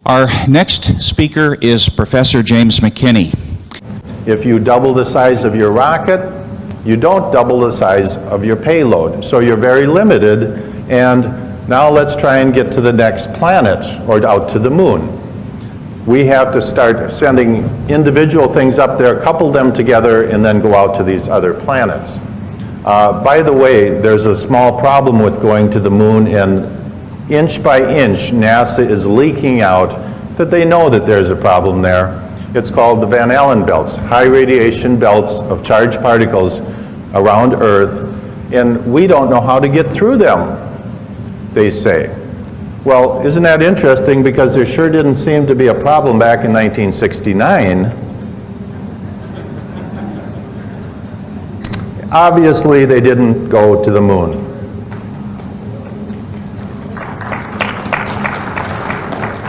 Our next speaker is Professor James McKinney. If you double the size of your rocket, you don't double the size of your payload. So you're very limited, and now let's try and get to the next planet or out to the moon. We have to start sending individual things up there, couple them together, and then go out to these other planets. By the way, there's a small problem with going to the moon, and inch by inch, NASA is leaking out that they know that there's a problem there. It's called the Van Allen belts, high radiation belts of charged particles around Earth, and we don't know how to get through them, they say. Well, isn't that interesting, because there sure didn't seem to be a problem back in 1969. Obviously, they didn't go to the moon.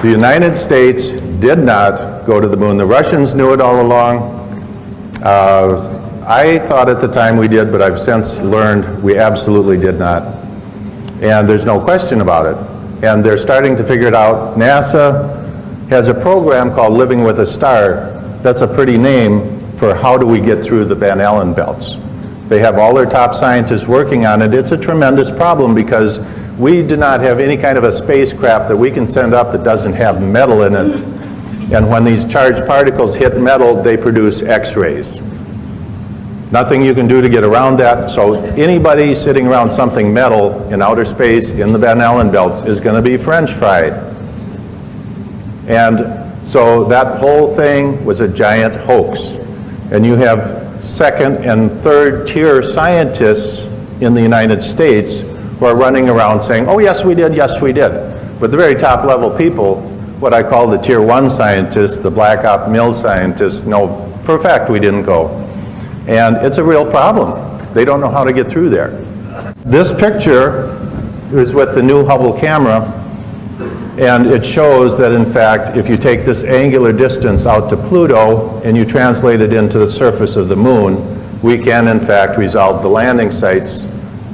The United States did not go to the moon. The Russians knew it all along. I thought at the time we did, but I've since learned we absolutely did not. And there's no question about it. And they're starting to figure it out. NASA has a program called Living with a Star. That's a pretty name for how do we get through the Van Allen belts. They have all their top scientists working on it. It's a tremendous problem because we do not have any kind of a spacecraft that we can send up that doesn't have metal in it. And when these charged particles hit metal, they produce X-rays. Nothing you can do to get around that. So anybody sitting around something metal in outer space in the Van Allen belts is going to be French fried. And so that whole thing was a giant hoax. And you have second and third tier scientists in the United States who are running around saying, oh yes we did, yes we did. But the very top level people, what I call the tier one scientists, the black op mill scientists, know for a fact we didn't go. And it's a real problem. They don't know how to get through there. This picture is with the new Hubble camera, and it shows that in fact if you take this angular distance out to Pluto and you translate it into the surface of the moon, we can in fact resolve the landing sites,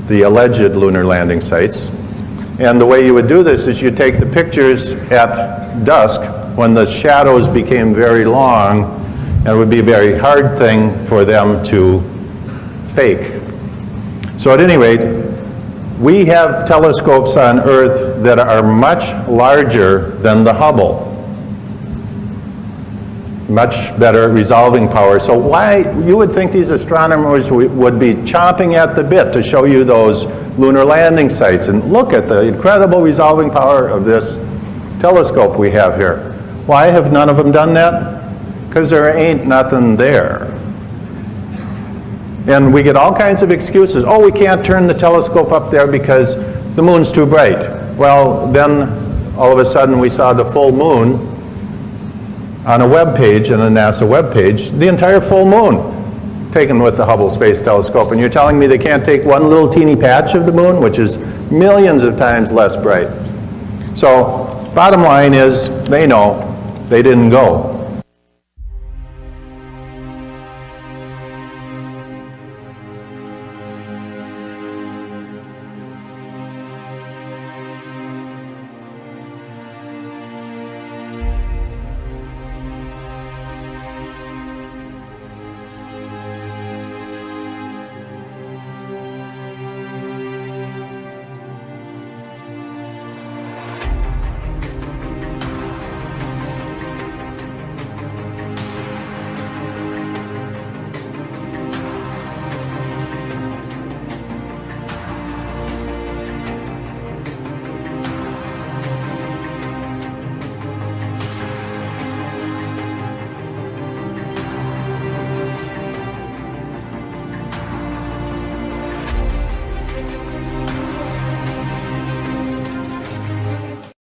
the alleged lunar landing sites. And the way you would do this is you take the pictures at dusk when the shadows became very long, and it would be a very hard thing for them to fake. So at any rate, we have telescopes on Earth that are much larger than the Hubble. Much better resolving power. So why, you would think these astronomers would be chomping at the bit to show you those lunar landing sites, and look at the incredible resolving power of this telescope we have here. Why have none of them done that? Because there ain't nothing there. And we get all kinds of excuses. Oh, we can't turn the telescope up there because the moon's too bright. Well, then all of a sudden we saw the full moon on a web page, on a NASA web page, the entire full moon taken with the Hubble Space Telescope. And you're telling me they can't take one little teeny patch of the moon, which is millions of times less bright. So bottom line is, they know they didn't go.